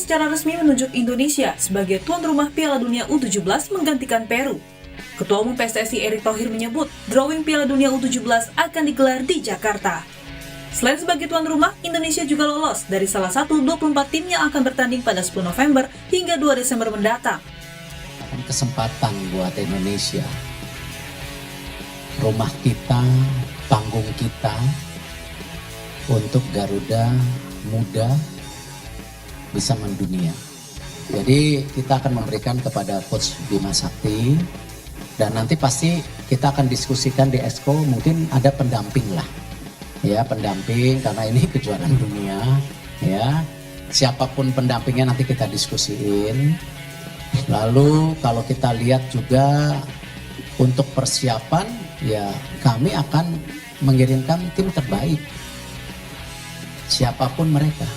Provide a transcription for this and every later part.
secara resmi menunjuk Indonesia sebagai tuan rumah Piala Dunia U17 menggantikan Peru. Ketua Umum PSSI Erick Thohir menyebut drawing Piala Dunia U17 akan digelar di Jakarta. Selain sebagai tuan rumah, Indonesia juga lolos dari salah satu 24 tim yang akan bertanding pada 10 November hingga 2 Desember mendatang. Kesempatan buat Indonesia. Rumah kita, panggung kita untuk Garuda Muda bisa mendunia. Jadi kita akan memberikan kepada Coach Bima Sakti dan nanti pasti kita akan diskusikan di Exco, mungkin ada pendamping lah. Ya, pendamping karena ini kejuaraan dunia, ya. Siapapun pendampingnya nanti kita diskusiin. Lalu kalau kita lihat juga untuk persiapan, ya kami akan mengirimkan tim terbaik. Siapapun mereka.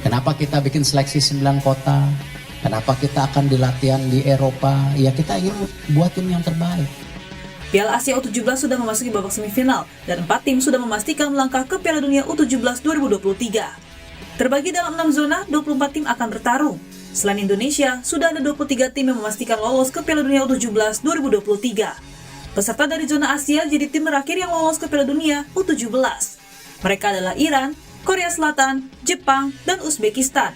Kenapa kita bikin seleksi 9 kota? Kenapa kita akan dilatihan di Eropa? Ya kita ingin buat tim yang terbaik. Piala Asia U17 sudah memasuki babak semifinal dan 4 tim sudah memastikan melangkah ke Piala Dunia U17 2023. Terbagi dalam 6 zona, 24 tim akan bertarung. Selain Indonesia, sudah ada 23 tim yang memastikan lolos ke Piala Dunia U17 2023. Peserta dari zona Asia jadi tim terakhir yang lolos ke Piala Dunia U17. Mereka adalah Iran, Korea Selatan, Jepang, dan Uzbekistan.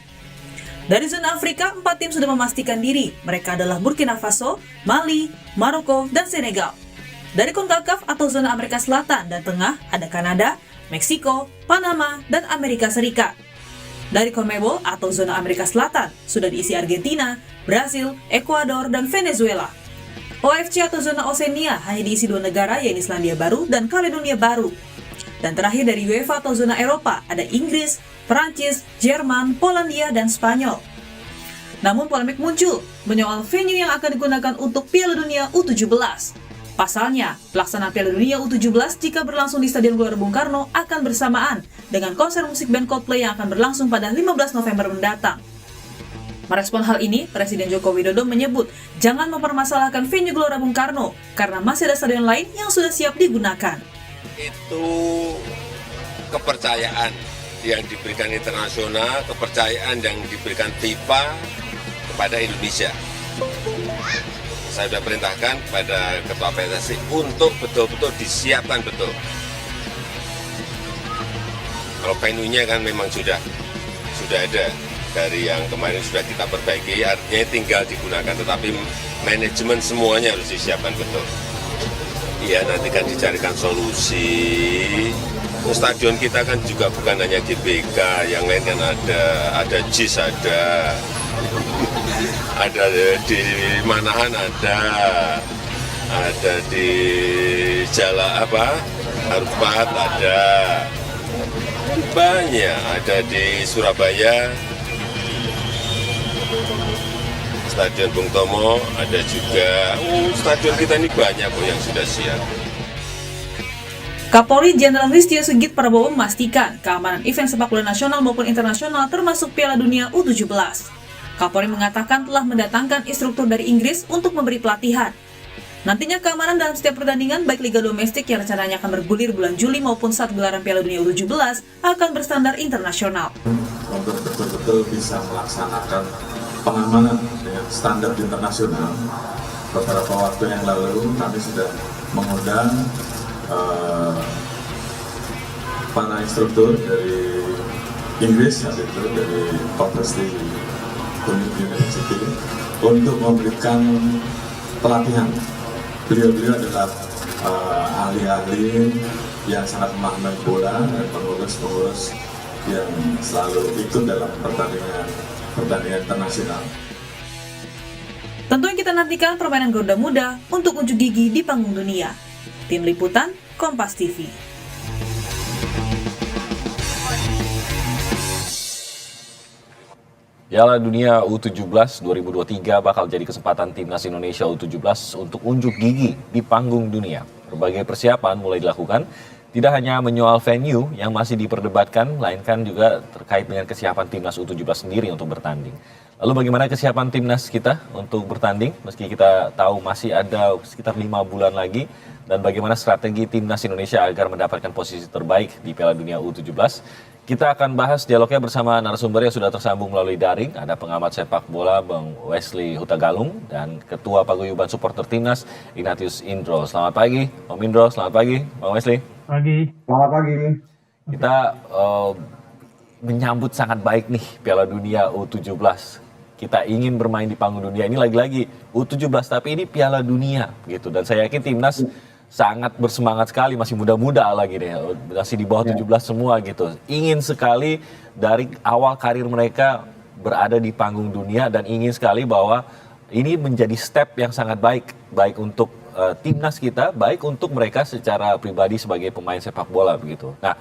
Dari zona Afrika, 4 tim sudah memastikan diri. Mereka adalah Burkina Faso, Mali, Maroko, dan Senegal. Dari CONCACAF atau zona Amerika Selatan dan Tengah, ada Kanada, Meksiko, Panama, dan Amerika Serikat. Dari CONMEBOL atau zona Amerika Selatan, sudah diisi Argentina, Brasil, Ekuador, dan Venezuela. OFC atau zona Oseania hanya diisi 2 negara, yaitu Selandia Baru dan Kaledonia Baru. Dan terakhir dari UEFA atau zona Eropa, ada Inggris, Perancis, Jerman, Polandia, dan Spanyol. Namun polemik muncul menyoal venue yang akan digunakan untuk Piala Dunia U17. Pasalnya, pelaksanaan Piala Dunia U17 jika berlangsung di Stadion Gelora Bung Karno akan bersamaan dengan konser musik band Coldplay yang akan berlangsung pada 15 November mendatang. Merespon hal ini, Presiden Joko Widodo menyebut jangan mempermasalahkan venue Gelora Bung Karno karena masih ada stadion lain yang sudah siap digunakan. Itu kepercayaan yang diberikan internasional, kepercayaan yang diberikan FIFA kepada Indonesia. Saya sudah perintahkan kepada Ketua PSSI untuk betul-betul disiapkan betul. Kalau venue-nya kan memang sudah ada dari yang kemarin sudah kita perbaiki, artinya tinggal digunakan, tetapi manajemen semuanya harus disiapkan betul. Iya, nanti kan dicarikan solusi. Stadion kita kan juga bukan hanya GBK, yang lain kan ada JIS, ada di Manahan, ada di Harpat, ada banyak, ada di Surabaya, Stadion Bung Tomo, ada juga stadion kita ini banyak kok yang sudah siap. Kapolri Jenderal Listio Sigit Prabowo memastikan keamanan event sepak bola nasional maupun internasional termasuk Piala Dunia U17. Kapolri mengatakan telah mendatangkan instruktur dari Inggris untuk memberi pelatihan. Nantinya keamanan dalam setiap pertandingan baik liga domestik yang rencananya akan bergulir bulan Juli maupun saat gelaran Piala Dunia U17 akan berstandar internasional. Untuk betul-betul bisa melaksanakan pengamanan dengan standar internasional, beberapa waktu yang lalu kami sudah mengundang para instruktur dari Inggris, yaitu dari University untuk memberikan pelatihan. Beliau-beliau adalah ahli-ahli yang sangat memahami bola dan pengurus-pengurus yang selalu ikut dalam pertandingan internasional. Tentu yang kita nantikan permainan Garuda Muda untuk unjuk gigi di panggung dunia. Tim Liputan, Kompas TV. Piala Dunia U17 2023 bakal jadi kesempatan Timnas Indonesia U17 untuk unjuk gigi di panggung dunia. Berbagai persiapan mulai dilakukan, tidak hanya menyoal venue yang masih diperdebatkan, melainkan juga terkait dengan kesiapan Timnas U17 sendiri untuk bertanding. Lalu bagaimana kesiapan timnas kita untuk bertanding meski kita tahu masih ada sekitar 5 bulan lagi, dan bagaimana strategi timnas Indonesia agar mendapatkan posisi terbaik di Piala Dunia U17? Kita akan bahas dialognya bersama narasumber yang sudah tersambung melalui daring. Ada pengamat sepak bola Bang Wesley Hutagalung dan Ketua Paguyuban Supporter Timnas Ignatius Indro. Selamat pagi, Om Indro. Selamat pagi, Bang Wesley. Pagi. Selamat pagi. Kita menyambut sangat baik nih Piala Dunia U17. Kita ingin bermain di panggung dunia. Ini lagi-lagi U17 tapi ini Piala Dunia gitu. Dan saya yakin timnas sangat bersemangat sekali, masih muda-muda lagi deh. Masih di bawah 17 semua gitu. Ingin sekali dari awal karir mereka berada di panggung dunia dan ingin sekali bahwa ini menjadi step yang sangat baik untuk timnas kita, baik untuk mereka secara pribadi sebagai pemain sepak bola begitu. Nah,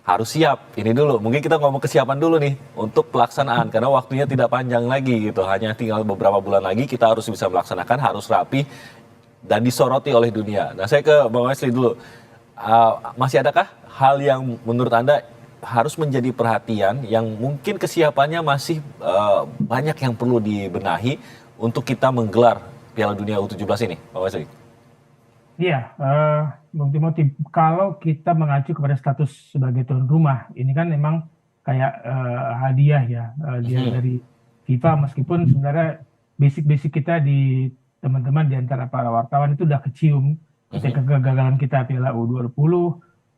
harus siap. Ini dulu, mungkin kita ngomong kesiapan dulu nih untuk pelaksanaan karena waktunya tidak panjang lagi gitu. Hanya tinggal beberapa bulan lagi kita harus bisa melaksanakan, harus rapi dan disoroti oleh dunia. Nah, saya ke Bang Wesley dulu. Masih adakah hal yang menurut Anda harus menjadi perhatian yang mungkin kesiapannya masih banyak yang perlu dibenahi untuk kita menggelar Piala Dunia U17 ini, Bang Wesley? Iya, Bang Timothy, kalau kita mengacu kepada status sebagai tuan rumah, ini kan memang kayak hadiah ya, dari FIFA, meskipun sebenarnya basic kita di teman-teman di antara para wartawan itu udah kecium ketika kegagalan kita Piala U20,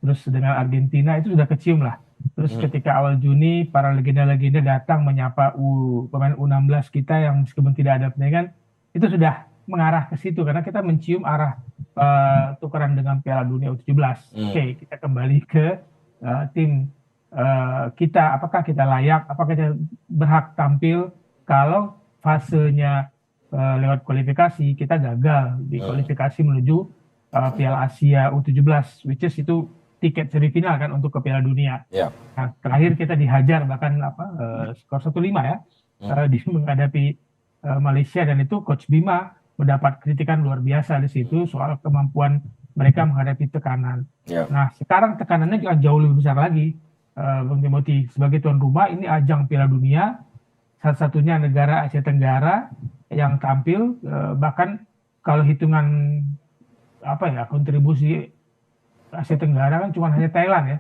terus dengan Argentina itu sudah kecium lah. Terus ketika awal Juni para legenda-legenda datang menyapa pemain U16 kita yang meskipun tidak ada pertandingan, itu sudah mengarah ke situ karena kita mencium arah tukeran dengan Piala Dunia U17. Oke, kita kembali ke tim kita. Apakah kita layak? Apakah kita berhak tampil? Kalau fasenya lewat kualifikasi kita gagal di kualifikasi menuju Piala Asia U17, which is itu tiket semifinal kan untuk ke Piala Dunia. Yeah. Nah, terakhir kita dihajar bahkan skor 1-5 ya di menghadapi Malaysia, dan itu Coach Bima mendapat kritikan luar biasa di situ soal kemampuan mereka menghadapi tekanan. Yeah. Nah, sekarang tekanannya juga jauh lebih besar lagi, Bang Timothy. Sebagai tuan rumah, ini ajang Piala Dunia, satu-satunya negara Asia Tenggara yang tampil, bahkan kalau hitungan kontribusi Asia Tenggara kan cuma hanya Thailand ya.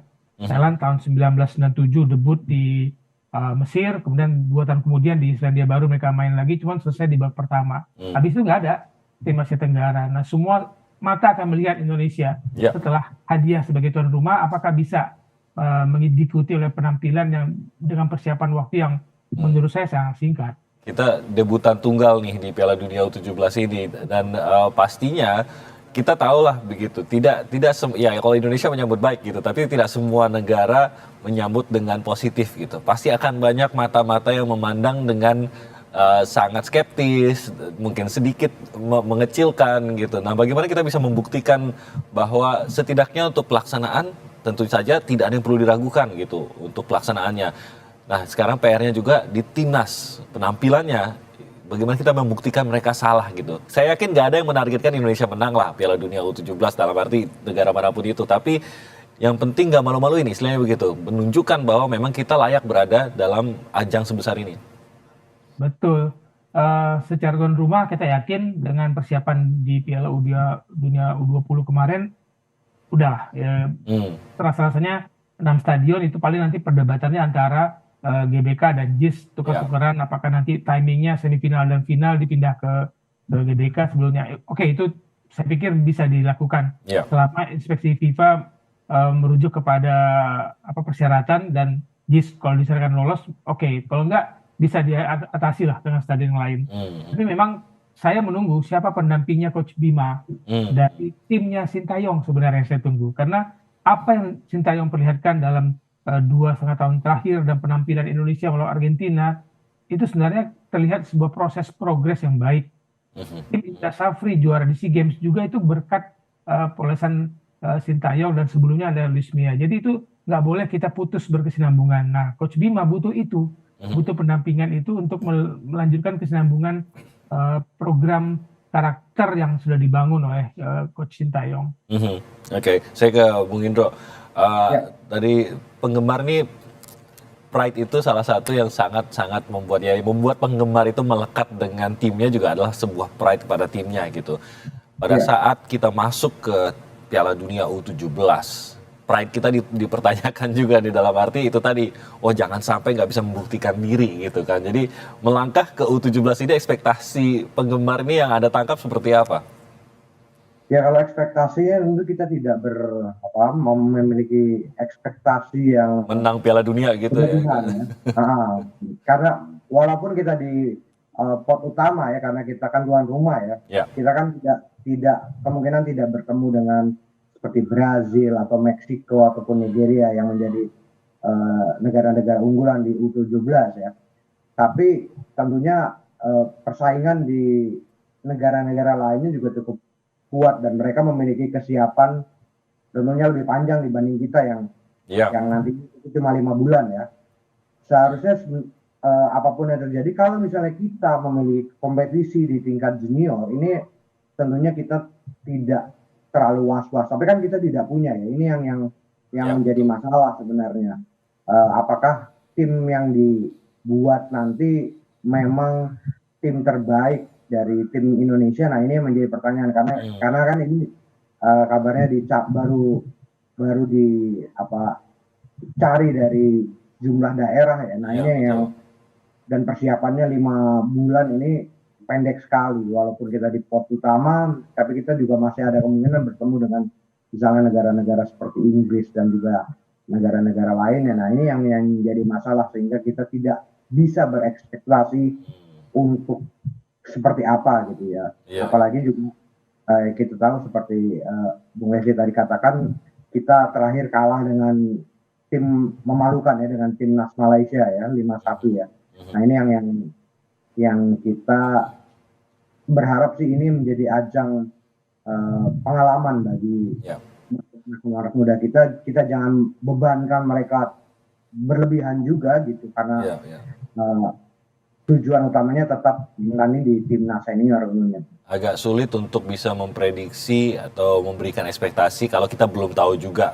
Thailand tahun 1997 debut di Mesir, kemudian 2 tahun kemudian di Selandia Baru mereka main lagi, cuma selesai di babak pertama. Habis itu nggak ada tim Asia Tenggara. Nah, semua mata akan melihat Indonesia setelah hadiah sebagai tuan rumah, apakah bisa diikuti oleh penampilan yang dengan persiapan waktu yang menurut saya sangat singkat. Kita debutan tunggal nih di Piala Dunia U17 ini, dan pastinya kita tahulah begitu. Ya kalau Indonesia menyambut baik gitu, tapi tidak semua negara menyambut dengan positif gitu. Pasti akan banyak mata-mata yang memandang dengan sangat skeptis, mungkin sedikit mengecilkan gitu. Nah, bagaimana kita bisa membuktikan bahwa setidaknya untuk pelaksanaan tentu saja tidak ada yang perlu diragukan gitu untuk pelaksanaannya. Nah, sekarang PR-nya juga di timnas, penampilannya. Bagaimana kita membuktikan mereka salah gitu. Saya yakin nggak ada yang menargetkan Indonesia menang lah Piala Dunia U17 dalam arti negara manapun itu. Tapi yang penting nggak malu-maluin, istilahnya begitu. Menunjukkan bahwa memang kita layak berada dalam ajang sebesar ini. Betul. Secara tuan rumah kita yakin dengan persiapan di Piala Dunia U20 kemarin, udah terasa-rasanya 6 stadion itu paling nanti perdebatannya antara GBK dan JIS tukar-tukaran, apakah nanti timingnya semifinal dan final dipindah ke GBK sebelumnya. Oke, itu saya pikir bisa dilakukan selama inspeksi FIFA merujuk kepada persyaratan dan JIS kalau disarankan lolos, oke. Kalau enggak bisa diatasi lah dengan stadion yang lain. Tapi memang saya menunggu siapa pendampingnya Coach Bima dari timnya Sintayong sebenarnya saya tunggu, karena apa yang Sintayong perlihatkan dalam 2,5 tahun terakhir dan penampilan Indonesia melawan Argentina itu sebenarnya terlihat sebuah proses progres yang baik. Tim Indra Safri juara di SEA Games juga itu berkat polesan Sintayong dan sebelumnya ada Luis Mia. Jadi itu nggak boleh kita putus berkesinambungan. Nah, Coach Bima butuh itu, butuh pendampingan itu untuk melanjutkan kesinambungan program karakter yang sudah dibangun oleh Coach Sintayong. Oke, saya ke Bung Indro. Dari penggemar nih pride itu salah satu yang sangat-sangat membuat penggemar itu melekat dengan timnya, juga adalah sebuah pride pada timnya gitu. Pada saat kita masuk ke Piala Dunia U17, pride kita dipertanyakan juga di dalam arti itu tadi, jangan sampai nggak bisa membuktikan diri gitu kan. Jadi melangkah ke U17 ini, ekspektasi penggemar ini yang Anda tangkap seperti apa? Ya, kalau ekspektasinya tentu kita tidak memiliki ekspektasi yang Menang Piala Dunia gitu ya. Karena walaupun kita di pot utama ya, karena kita kan tuan rumah ya, kita kan tidak kemungkinan tidak bertemu dengan seperti Brazil atau Meksiko ataupun Nigeria yang menjadi negara-negara unggulan di U17 ya. Tapi tentunya persaingan di negara-negara lainnya juga cukup kuat, dan mereka memiliki kesiapan tentunya lebih panjang dibanding kita yang nanti itu cuma 5 bulan ya. Seharusnya apapun yang terjadi, kalau misalnya kita memiliki kompetisi di tingkat junior, ini tentunya kita tidak terlalu was-was. Tapi kan kita tidak punya ya. Ini yang menjadi masalah sebenarnya. Apakah tim yang dibuat nanti memang tim terbaik dari tim Indonesia? Nah, ini yang menjadi pertanyaan, karena kan ini kabarnya baru cari dari jumlah daerah ya. Nah, ini yang dan persiapannya 5 bulan ini pendek sekali, walaupun kita di pot utama, tapi kita juga masih ada kemungkinan bertemu dengan misalnya negara-negara seperti Inggris dan juga negara-negara lainnya. Nah, ini yang menjadi masalah, sehingga kita tidak bisa berekspektasi untuk seperti apa gitu ya. Apalagi juga kita tahu seperti Bung Wesley tadi katakan, kita terakhir kalah dengan tim memalukan ya, dengan timnas Malaysia ya, 5-1 ya. Nah, ini yang kita berharap sih ini menjadi ajang pengalaman bagi anak muda kita. Kita jangan bebankan mereka berlebihan juga gitu, karena tujuan utamanya tetap menangani di timnas senior umumnya. Agak sulit untuk bisa memprediksi atau memberikan ekspektasi kalau kita belum tahu juga.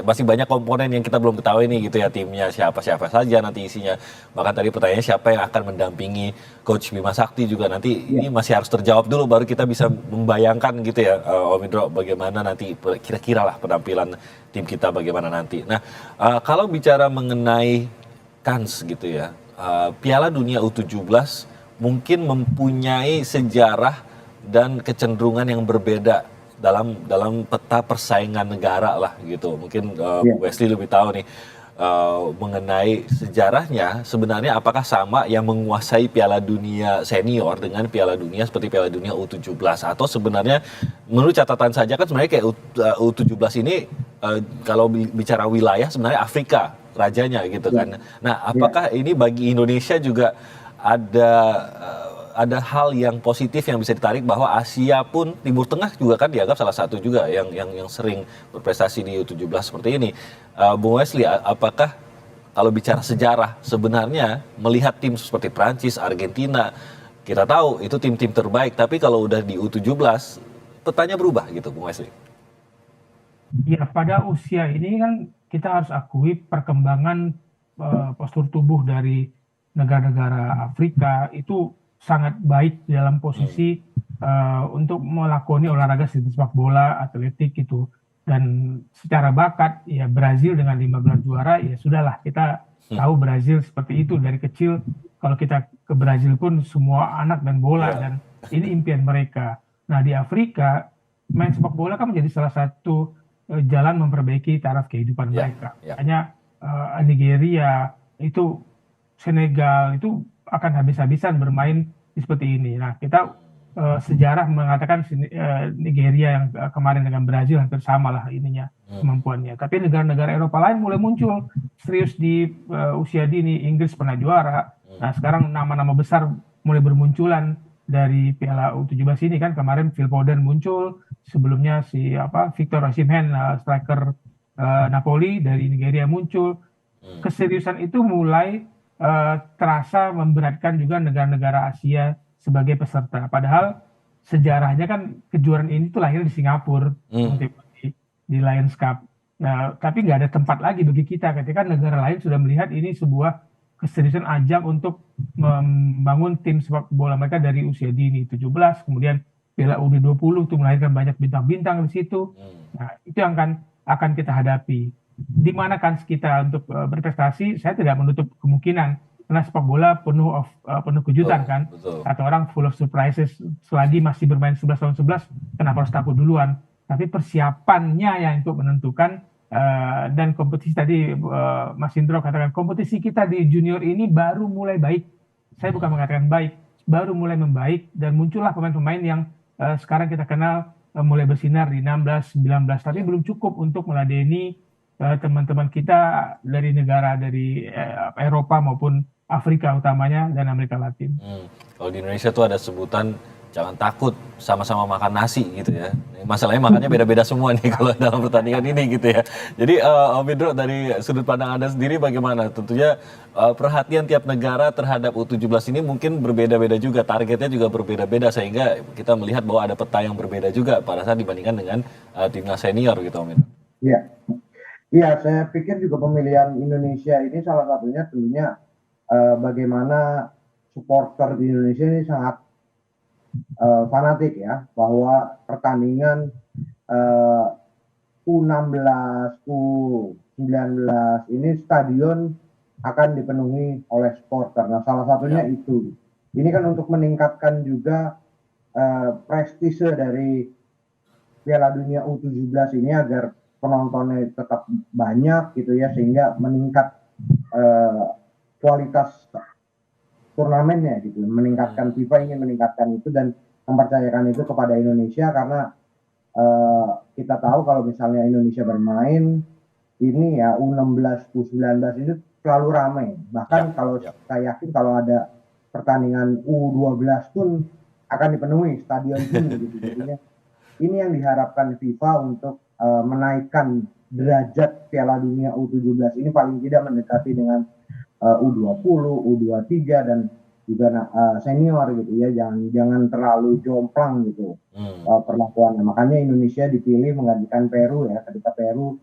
Masih banyak komponen yang kita belum ketahui nih gitu ya, timnya siapa-siapa saja nanti isinya. Bahkan tadi pertanyaannya siapa yang akan mendampingi Coach Bima Sakti juga nanti ini masih harus terjawab dulu, baru kita bisa membayangkan gitu ya, Om Indro, bagaimana nanti kira-kira lah penampilan tim kita bagaimana nanti. Nah, kalau bicara mengenai kans gitu ya, Piala Dunia U17 mungkin mempunyai sejarah dan kecenderungan yang berbeda dalam peta persaingan negara lah gitu. Mungkin Wesley lebih tahu nih mengenai sejarahnya, sebenarnya apakah sama yang menguasai Piala Dunia senior dengan Piala Dunia seperti Piala Dunia U17, atau sebenarnya menurut catatan saja kan sebenarnya kayak U17 ini kalau bicara wilayah sebenarnya Afrika rajanya gitu kan. Nah, apakah ini bagi Indonesia juga ada hal yang positif yang bisa ditarik, bahwa Asia pun, Timur Tengah juga kan dianggap salah satu juga yang sering berprestasi di U17 seperti ini. Bung Wesley, apakah kalau bicara sejarah sebenarnya melihat tim seperti Prancis, Argentina, kita tahu itu tim-tim terbaik, tapi kalau udah di U17 petanya berubah gitu, Bung Wesley? Ya, pada usia ini kan kita harus akui perkembangan postur tubuh dari negara-negara Afrika itu sangat baik dalam posisi untuk melakoni olahraga seperti sepak bola, atletik gitu. Dan secara bakat ya Brazil dengan 15 juara ya sudahlah, kita tahu Brazil seperti itu dari kecil. Kalau kita ke Brazil pun semua anak dan bola, dan ini impian mereka. Nah, di Afrika main sepak bola kan menjadi salah satu jalan memperbaiki taraf kehidupan mereka. Hanya Nigeria, itu Senegal itu akan habis-habisan bermain seperti ini. Nah, kita sejarah mengatakan Nigeria yang kemarin dengan Brazil hampir sama lah ininya kemampuannya. Tapi negara-negara Eropa lain mulai muncul serius di usia dini. Inggris pernah juara. Nah, sekarang nama-nama besar mulai bermunculan dari Piala U17 ini kan. Kemarin Phil Foden muncul, sebelumnya Victor Osimhen, striker Napoli dari Nigeria muncul. Keseriusan itu mulai terasa memberatkan juga negara-negara Asia sebagai peserta. Padahal sejarahnya kan kejuaraan ini tuh lahir di Singapura, di Lions Cup. Nah, tapi nggak ada tempat lagi bagi kita ketika negara lain sudah melihat ini sebuah keseriusan ajang untuk membangun tim sepak bola mereka dari usia dini 17, kemudian Piala U20 itu melahirkan banyak bintang-bintang di situ. Nah, itu yang akan kita hadapi. Di mana kans kita untuk berprestasi, saya tidak menutup kemungkinan karena sepak bola penuh kejutan kan. Betul. Atau orang full of surprises, selagi masih bermain 11 lawan 11, kenapa harus takut duluan? Tapi persiapannya yang untuk menentukan. Dan kompetisi tadi Mas Indro katakan kompetisi kita di junior ini baru mulai baik. Saya bukan mengatakan baik, baru mulai membaik dan muncullah pemain-pemain yang sekarang kita kenal mulai bersinar di 16, 19, tapi belum cukup untuk meladeni teman-teman kita dari negara dari Eropa maupun Afrika utamanya dan Amerika Latin. Kalau di Indonesia tuh ada sebutan jangan takut, sama-sama makan nasi gitu ya. Masalahnya makannya beda-beda semua nih kalau dalam pertandingan ini gitu ya. Jadi Om Indro dari sudut pandang Anda sendiri bagaimana? Tentunya perhatian tiap negara terhadap U17 ini mungkin berbeda-beda juga, targetnya juga berbeda-beda sehingga kita melihat bahwa ada peta yang berbeda juga pada saat dibandingkan dengan timnas senior gitu Om Indro. Iya. Iya, saya pikir juga pemilihan Indonesia ini salah satunya tentunya bagaimana supporter di Indonesia ini sangat fanatik ya, bahwa pertandingan U16, U19 ini stadion akan dipenuhi oleh supporter. Nah, salah satunya itu. Ini kan untuk meningkatkan juga prestise dari Piala Dunia U17 ini agar penontonnya tetap banyak gitu ya, sehingga meningkat kualitas turnamennya gitu, meningkatkan FIFA ingin meningkatkan itu dan mempercayakan itu kepada Indonesia karena kita tahu kalau misalnya Indonesia bermain ini ya U16, U19 itu selalu ramai. Bahkan kalau saya yakin kalau ada pertandingan U12 pun akan dipenuhi stadion pun gitu. Jadinya ini yang diharapkan FIFA untuk menaikkan derajat Piala Dunia U17 ini paling tidak mendekati dengan U20, U23 dan juga senior gitu ya, jangan terlalu jomplang gitu perlakuannya. Makanya Indonesia dipilih menggantikan Peru ya, ketika Peru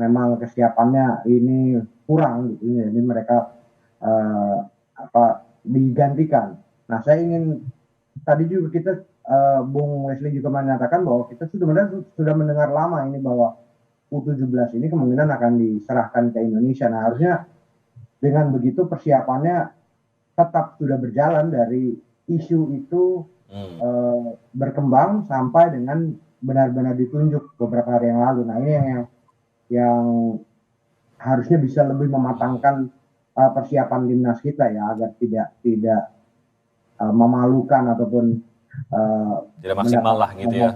memang kesiapannya ini kurang gitu ya, jadi mereka digantikan. Nah, saya ingin tadi juga kita Bung Wesley juga menyatakan bahwa kita sudah mendengar lama ini bahwa U17 ini kemungkinan akan diserahkan ke Indonesia. Nah, harusnya dengan begitu persiapannya tetap sudah berjalan dari isu itu berkembang sampai dengan benar-benar ditunjuk beberapa hari yang lalu. Nah, ini yang harusnya bisa lebih mematangkan persiapan timnas kita ya, agar tidak memalukan ataupun tidak maksimal lah gitu ya.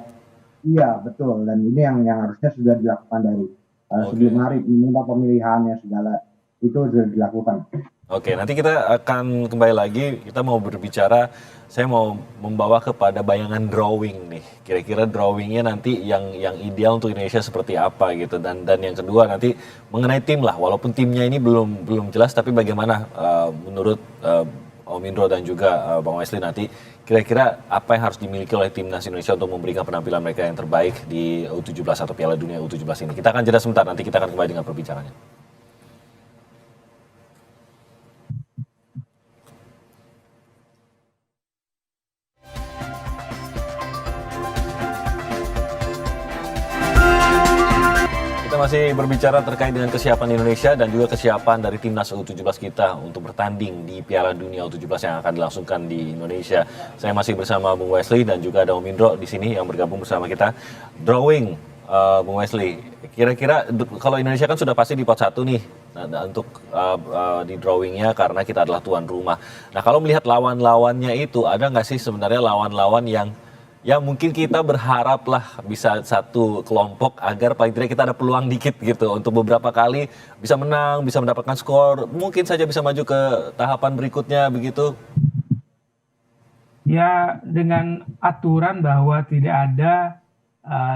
Iya, betul. Dan ini yang harusnya sudah dilakukan dari sebelum hari minta pemilihannya segala itu sudah dilakukan. Oke, nanti kita akan kembali lagi, kita mau berbicara, saya mau membawa kepada bayangan drawing nih. Kira-kira drawingnya nanti yang ideal untuk Indonesia seperti apa gitu. Dan yang kedua nanti mengenai tim lah, walaupun timnya ini belum jelas, tapi bagaimana menurut Om Indro dan juga Bang Wesley nanti, kira-kira apa yang harus dimiliki oleh timnas Indonesia untuk memberikan penampilan mereka yang terbaik di U17 atau Piala Dunia U17 ini. Kita akan jeda sebentar, nanti kita akan kembali dengan perbincangannya. Kita masih berbicara terkait dengan kesiapan Indonesia dan juga kesiapan dari timnas U17 kita untuk bertanding di Piala Dunia U17 yang akan dilangsungkan di Indonesia. Saya masih bersama Bung Wesley dan juga ada Om Indro di sini yang bergabung bersama kita. Drawing, Bung Wesley, kira-kira kalau Indonesia kan sudah pasti di pot 1 nih untuk di drawingnya karena kita adalah tuan rumah. Nah, kalau melihat lawan-lawannya itu, ada nggak sih sebenarnya lawan-lawan yang mungkin kita berharap lah bisa satu kelompok agar paling tidak kita ada peluang dikit gitu untuk beberapa kali bisa menang, bisa mendapatkan skor, mungkin saja bisa maju ke tahapan berikutnya begitu? Ya, dengan aturan bahwa tidak ada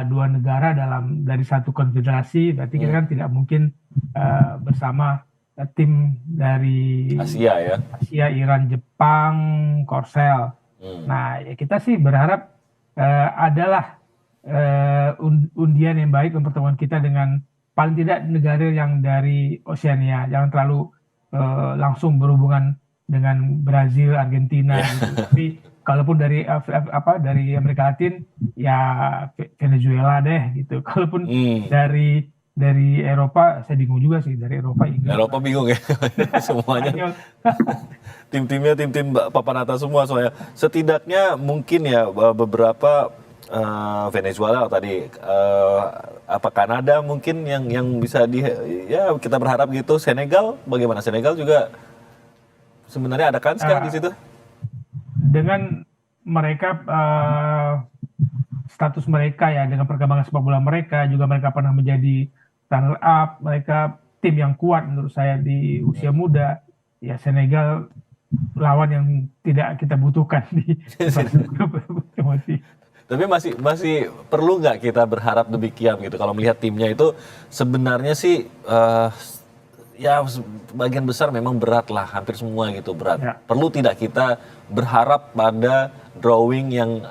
dua negara dari satu konfederasi, berarti kita kan tidak mungkin bersama tim dari Asia, Iran, Jepang, Korsel. Nah, ya kita sih berharap adalah undian yang baik mempertemukan kita dengan paling tidak negara yang dari Oceania, jangan terlalu langsung berhubungan dengan Brazil, Argentina gitu. Tapi kalaupun dari dari Amerika Latin ya Venezuela deh gitu. Kalaupun dari Eropa saya bingung juga sih, dari Eropa Inggris. Eropa bingung ya semuanya. Tim-timnya tim-tim papan atas semua soalnya. Setidaknya mungkin ya beberapa Venezuela tadi Kanada mungkin yang bisa ya kita berharap gitu. Senegal bagaimana? Senegal juga sebenarnya ada kans di situ? Dengan mereka status mereka ya, dengan perkembangan sepak bola mereka, juga mereka pernah menjadi runner up, mereka tim yang kuat menurut saya di usia muda. Ya Senegal lawan yang tidak kita butuhkan di grup. Tapi masih perlu nggak kita berharap demikian gitu? Kalau melihat timnya itu sebenarnya sih ya bagian besar memang berat lah, hampir semua gitu berat. Ya. Perlu tidak kita berharap pada drawing yang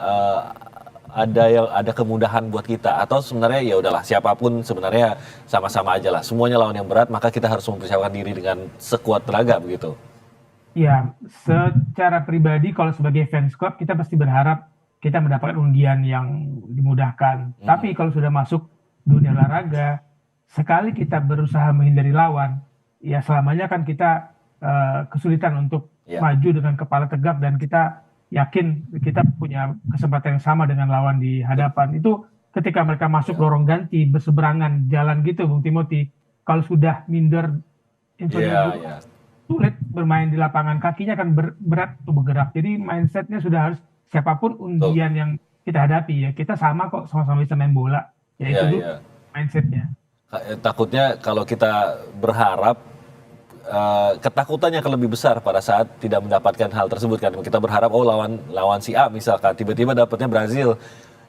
ada kemudahan buat kita, atau sebenarnya ya udahlah siapapun sebenarnya sama-sama aja lah, semuanya lawan yang berat, maka kita harus mempersiapkan diri dengan sekuat tenaga begitu. Ya, secara pribadi kalau sebagai fans club kita pasti berharap kita mendapatkan undian yang dimudahkan. Tapi kalau sudah masuk dunia olahraga, sekali kita berusaha menghindari lawan, ya selamanya kan kita kesulitan untuk maju dengan kepala tegak, dan kita yakin kita punya kesempatan yang sama dengan lawan di hadapan. Itu ketika mereka masuk lorong ganti, berseberangan jalan gitu, Bung Timothy. Kalau sudah minder, sulit bermain di lapangan, kakinya akan berat untuk bergerak. Jadi mindsetnya sudah harus, siapapun undian yang kita hadapi ya, kita sama kok, sama-sama bisa main bola. Ya itu mindsetnya. Takutnya kalau kita berharap, ketakutannya akan lebih besar pada saat tidak mendapatkan hal tersebut kan. Kita berharap lawan si A misalkan, tiba-tiba dapatnya Brazil,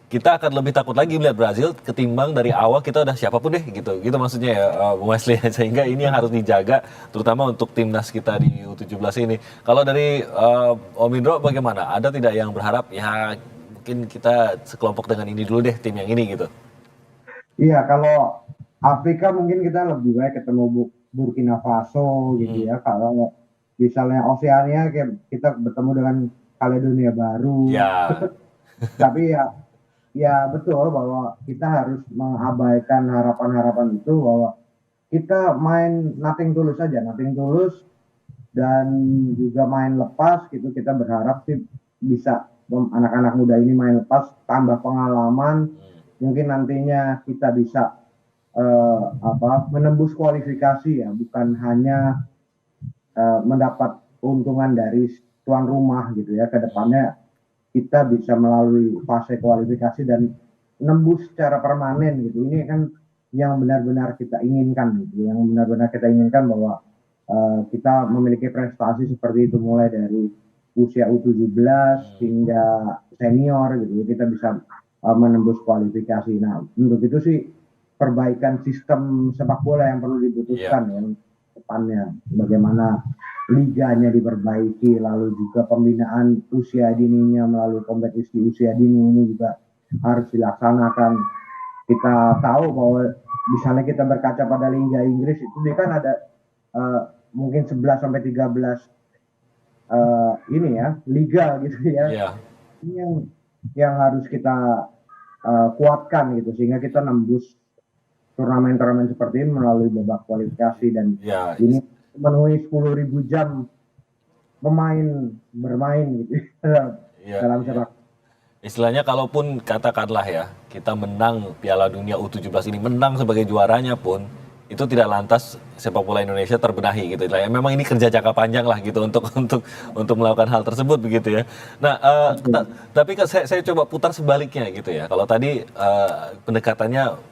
kita akan lebih takut lagi melihat Brazil ketimbang dari awal kita udah siapapun deh gitu maksudnya ya, Wesley. Sehingga ini yang harus dijaga terutama untuk timnas kita di U17 ini. Kalau dari Om Indro bagaimana? Ada tidak yang berharap ya mungkin kita sekelompok dengan ini dulu deh, tim yang ini gitu? Iya, kalau Afrika mungkin kita lebih baik ketemu Burkina Faso gitu ya. Kalau misalnya Oceania kita bertemu dengan Kaledonia Baru. Tapi ya betul bahwa kita harus mengabaikan harapan-harapan itu, bahwa kita main nothing tulus saja, nothing tulus, dan juga main lepas gitu. Kita berharap sih bisa anak-anak muda ini main lepas, tambah pengalaman, mungkin nantinya kita bisa menembus kualifikasi ya, bukan hanya mendapat keuntungan dari tuan rumah gitu ya. Kedepannya kita bisa melalui fase kualifikasi dan nembus secara permanen gitu. Ini kan yang benar-benar kita inginkan gitu. Yang benar-benar kita inginkan bahwa kita memiliki prestasi seperti itu, mulai dari usia U17 hingga senior gitu. Kita bisa menembus kualifikasi. Nah, untuk itu sih perbaikan sistem sepak bola yang perlu dibutuhkan ya depannya. Bagaimana liganya diperbaiki, lalu juga pembinaan usia dininya melalui kompetisi usia dini ini juga harus dilaksanakan. Kita tahu bahwa misalnya kita berkaca pada Liga Inggris itu dia kan ada mungkin 11 sampai 13 liga gitu ya. Ini yang harus kita kuatkan gitu, sehingga kita nembus turnamen-turnamen seperti ini melalui babak kualifikasi, dan ini memenuhi 10.000 jam bermain gitu dalam sepak. Istilahnya kalaupun katakanlah ya kita menang Piala Dunia U17 ini, menang sebagai juaranya pun itu tidak lantas sepak bola Indonesia terbenahi gitu. Memang ini kerja jangka panjang lah gitu untuk melakukan hal tersebut begitu ya. Nah, tapi saya coba putar sebaliknya gitu ya. Kalau tadi pendekatannya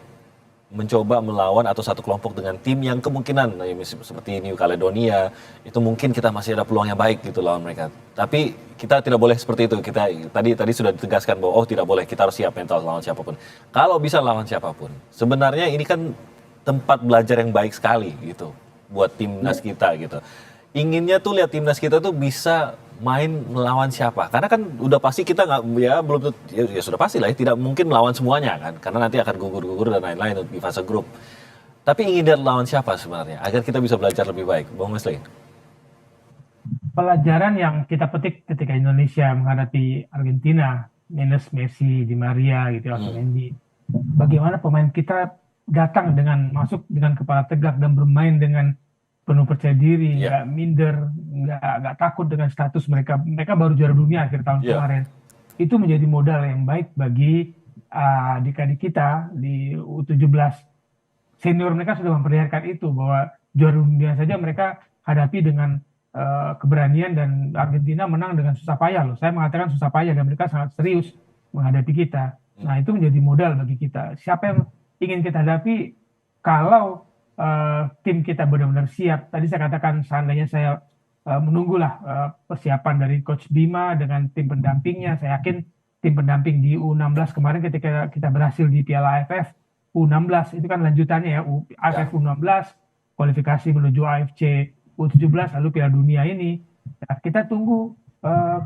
mencoba melawan atau satu kelompok dengan tim yang kemungkinan seperti New Caledonia itu mungkin kita masih ada peluang yang baik gitu lawan mereka. Tapi kita tidak boleh seperti itu. Kita tadi sudah ditegaskan bahwa tidak boleh, kita harus siap mental lawan siapapun. Kalau bisa lawan siapapun, sebenarnya ini kan tempat belajar yang baik sekali gitu buat timnas kita gitu. Inginnya tuh lihat timnas kita tuh bisa main melawan siapa, karena kan udah pasti kita sudah pasti lah ya, tidak mungkin melawan semuanya kan, karena nanti akan gugur dan lain-lain di fase grup. Tapi ingin lihat lawan siapa sebenarnya agar kita bisa belajar lebih baik, Bung Wesley? Pelajaran yang kita petik ketika Indonesia menghadapi Argentina minus Messi, Di Maria gitu atau Mendy. Bagaimana pemain kita datang masuk dengan kepala tegak dan bermain dengan penuh percaya diri, nggak minder, nggak takut dengan status mereka. Mereka baru juara dunia akhir tahun kemarin. Itu menjadi modal yang baik bagi adik-adik kita di U17. Senior mereka sudah memperlihatkan itu bahwa juara dunia saja mereka hadapi dengan keberanian, dan Argentina menang dengan susah payah loh. Saya mengatakan susah payah dan mereka sangat serius menghadapi kita. Nah, itu menjadi modal bagi kita. Siapa yang ingin kita hadapi kalau tim kita benar-benar siap. Tadi saya katakan seandainya saya menunggulah persiapan dari Coach Bima dengan tim pendampingnya. Saya yakin tim pendamping di U16 kemarin ketika kita berhasil di Piala AFF U16 itu kan lanjutannya ya, AFF U16 kualifikasi menuju AFC U17 lalu Piala Dunia ini. Nah, kita tunggu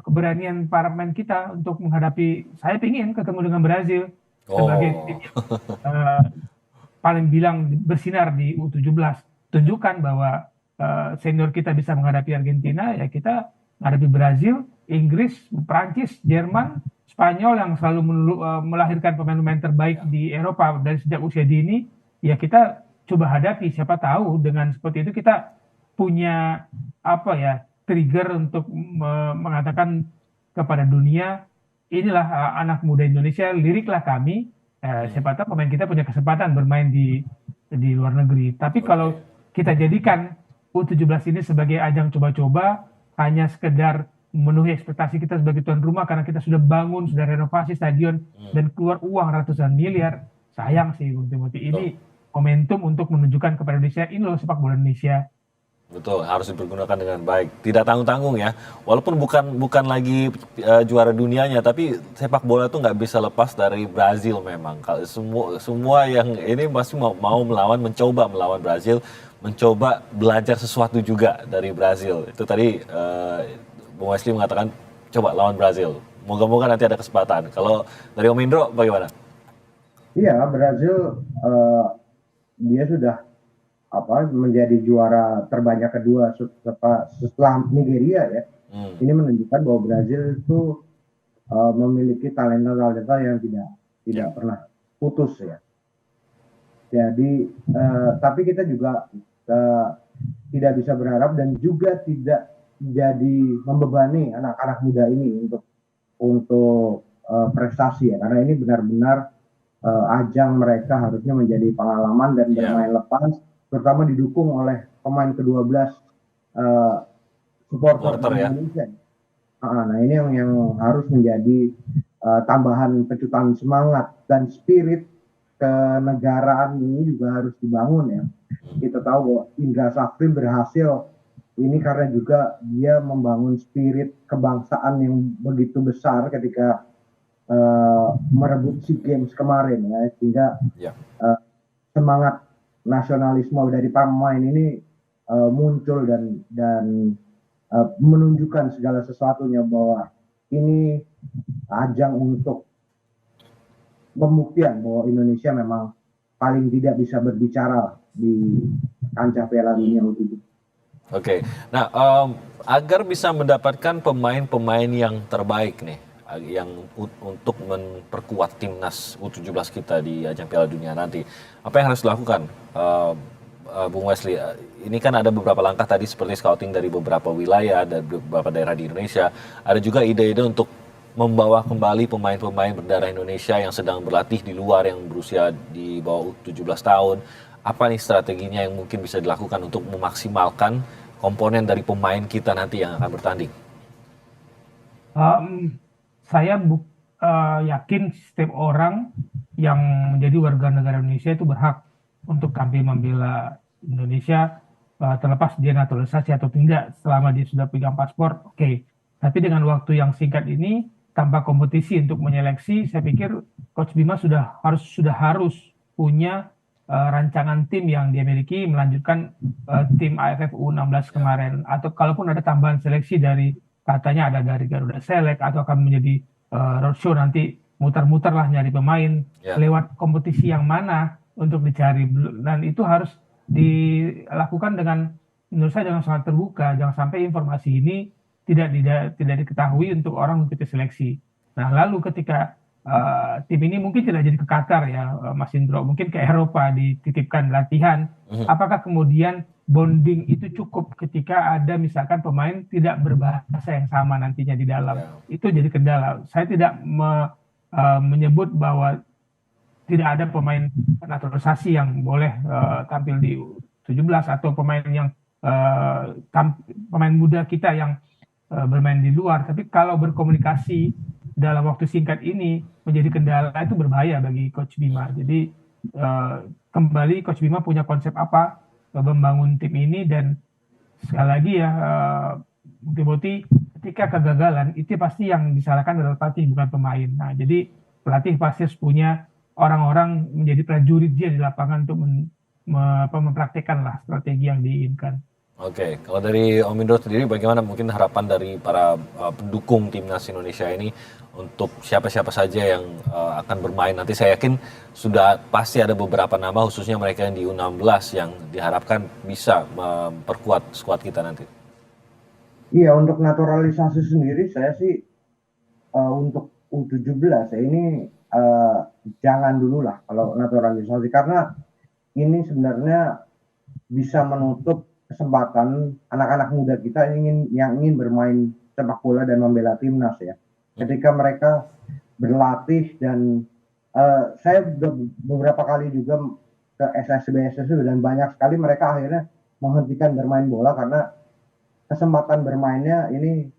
keberanian para pemain kita untuk menghadapi. Saya ingin ketemu dengan Brazil sebagai tim paling bilang bersinar di U17. Tunjukkan bahwa senior kita bisa menghadapi Argentina, ya kita menghadapi Brazil, Inggris, Prancis, Jerman, Spanyol yang selalu melahirkan pemain-pemain terbaik di Eropa dari sejak usia dini. Ya kita coba hadapi, siapa tahu dengan seperti itu kita punya trigger untuk mengatakan kepada dunia, inilah anak muda Indonesia, liriklah kami. Siapa tahu pemain kita punya kesempatan bermain di luar negeri. Tapi kalau kita jadikan U17 ini sebagai ajang coba-coba, hanya sekedar memenuhi ekspektasi kita sebagai tuan rumah karena kita sudah bangun, sudah renovasi stadion dan keluar uang ratusan miliar, sayang sih Bung Timothy. Ini momentum untuk menunjukkan kepada Indonesia, ini loh sepak bola Indonesia. Betul, harus dipergunakan dengan baik, tidak tanggung-tanggung ya. Walaupun bukan lagi juara dunianya, tapi sepak bola itu nggak bisa lepas dari Brazil memang. Kalau semua yang ini masih mau mencoba melawan Brazil, mencoba belajar sesuatu juga dari Brazil. Itu tadi Bung Wesley mengatakan coba lawan Brazil. Moga-moga nanti ada kesempatan. Kalau dari Om Indro bagaimana? Iya, Brazil dia sudah menjadi juara terbanyak kedua setelah Nigeria ya. Ini menunjukkan bahwa Brazil itu memiliki talenta yang tidak pernah putus ya. Jadi tapi kita juga tidak bisa berharap dan juga tidak jadi membebani anak-anak muda ini untuk prestasi ya, karena ini benar-benar ajang mereka harusnya menjadi pengalaman dan bermain lepas, terutama didukung oleh pemain ke-12 supporter Indonesia. Nah ini yang harus menjadi tambahan pecutan semangat, dan spirit kenegaraan ini juga harus dibangun ya. Kita tahu bahwa Indra Safri berhasil ini karena juga dia membangun spirit kebangsaan yang begitu besar ketika merebut SEA Games kemarin ya, sehingga semangat nasionalisme dari pemain ini muncul dan menunjukkan segala sesuatunya bahwa ini ajang untuk pembuktian bahwa Indonesia memang paling tidak bisa berbicara di kancah Piala Dunia U17. Oke, nah agar bisa mendapatkan pemain-pemain yang terbaik nih, yang untuk memperkuat timnas U17 kita di ajang Piala Dunia nanti, apa yang harus dilakukan, Bung Wesley? Ini kan ada beberapa langkah tadi seperti scouting dari beberapa wilayah dan beberapa daerah di Indonesia. Ada juga ide-ide untuk membawa kembali pemain-pemain berdarah Indonesia yang sedang berlatih di luar yang berusia di bawah 17 tahun. Apa nih strateginya yang mungkin bisa dilakukan untuk memaksimalkan komponen dari pemain kita nanti yang akan bertanding? Saya yakin setiap orang yang menjadi warga negara Indonesia itu berhak untuk tampil membela Indonesia, terlepas dia naturalisasi atau tidak, selama dia sudah pegang paspor, oke. Tapi dengan waktu yang singkat ini, tanpa kompetisi untuk menyeleksi, saya pikir Coach Bima sudah harus punya rancangan tim yang dia miliki, melanjutkan tim AFF U16 kemarin, atau kalaupun ada tambahan seleksi katanya ada dari Garuda Select, atau akan menjadi roadshow nanti muter-muter lah nyari pemain lewat kompetisi yang mana untuk dicari, dan itu harus dilakukan menurut saya dengan sangat terbuka. Jangan sampai informasi ini tidak diketahui untuk orang mengikuti seleksi. Nah, lalu ketika tim ini mungkin tidak jadi ke Qatar ya, Mas Indro, mungkin ke Eropa dititipkan latihan. Apakah kemudian bonding itu cukup ketika ada misalkan pemain tidak berbahasa yang sama nantinya di dalam? Itu jadi kendala. Saya tidak menyebut bahwa tidak ada pemain naturalisasi yang boleh tampil di U17 atau pemain muda kita yang bermain di luar. Tapi kalau berkomunikasi dalam waktu singkat ini menjadi kendala, itu berbahaya bagi Coach Bima. Jadi kembali Coach Bima punya konsep apa membangun tim ini, dan sekali lagi ya, bukti-bukti ketika kegagalan itu pasti yang disalahkan adalah pelatih, bukan pemain. Nah, jadi pelatih pasti harus punya orang-orang menjadi prajurit dia di lapangan untuk mempraktekkan lah strategi yang diinginkan. Oke, kalau dari Om Indro sendiri bagaimana mungkin harapan dari para pendukung timnas Indonesia ini untuk siapa-siapa saja yang akan bermain nanti? Saya yakin sudah pasti ada beberapa nama, khususnya mereka yang di U16 yang diharapkan bisa memperkuat skuad kita nanti. Iya, untuk naturalisasi sendiri saya sih untuk U17 ya ini jangan dulu lah kalau naturalisasi, karena ini sebenarnya bisa menutup kesempatan anak-anak muda kita yang ingin bermain sepak bola dan membela timnas ya. Ketika mereka berlatih, dan saya beberapa kali juga ke SSB dan banyak sekali mereka akhirnya menghentikan bermain bola karena kesempatan bermainnya ini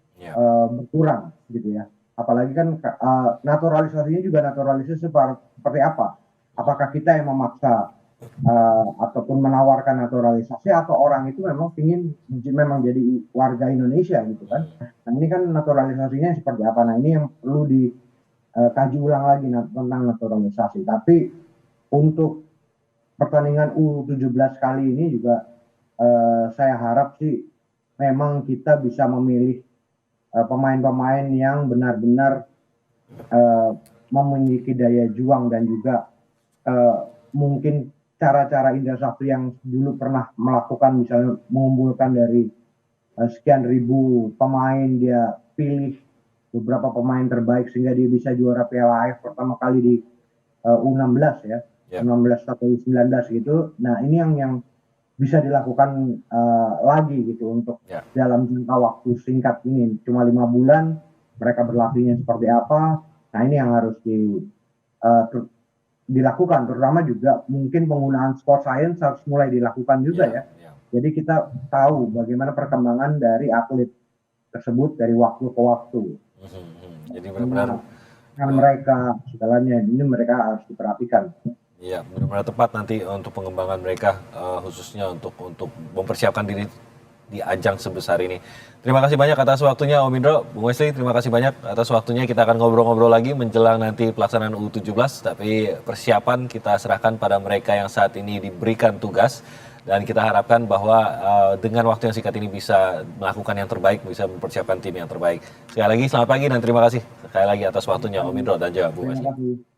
berkurang gitu ya. Apalagi kan naturalisasinya juga naturalisasi seperti apa? Apakah kita yang memaksa ataupun menawarkan naturalisasi, atau orang itu memang memang jadi warga Indonesia gitu kan? Nah, ini kan naturalisasinya seperti apa? Nah, ini yang perlu dikaji ulang lagi tentang naturalisasi. Tapi untuk pertandingan U17 kali ini juga saya harap sih memang kita bisa memilih pemain-pemain yang benar-benar memiliki daya juang, dan juga mungkin cara-cara Indra Safri yang dulu pernah melakukan, misalnya mengumpulkan dari sekian ribu pemain, dia pilih beberapa pemain terbaik sehingga dia bisa juara Piala AFF pertama kali di U16 ya, 16 atau U19 gitu. Nah, ini yang bisa dilakukan lagi gitu untuk dalam jangka waktu singkat ini, cuma 5 bulan mereka berlatihnya seperti apa. Nah, ini yang harus dilakukan, terutama juga mungkin penggunaan sport science harus mulai dilakukan juga ya. Jadi kita tahu bagaimana perkembangan dari atlet tersebut dari waktu ke waktu. Jadi benar-benar mereka segalanya ini mereka harus diperhatikan. Iya, benar-benar tepat nanti untuk pengembangan mereka, khususnya untuk mempersiapkan diri di ajang sebesar ini. Terima kasih banyak atas waktunya Om Indro. Bung Wesley, terima kasih banyak atas waktunya. Kita akan ngobrol-ngobrol lagi menjelang nanti pelaksanaan U17, tapi persiapan kita serahkan pada mereka yang saat ini diberikan tugas, dan kita harapkan bahwa dengan waktu yang singkat ini bisa melakukan yang terbaik, bisa mempersiapkan tim yang terbaik. Sekali lagi selamat pagi dan terima kasih sekali lagi atas waktunya Om Indro dan juga Bung Wesley.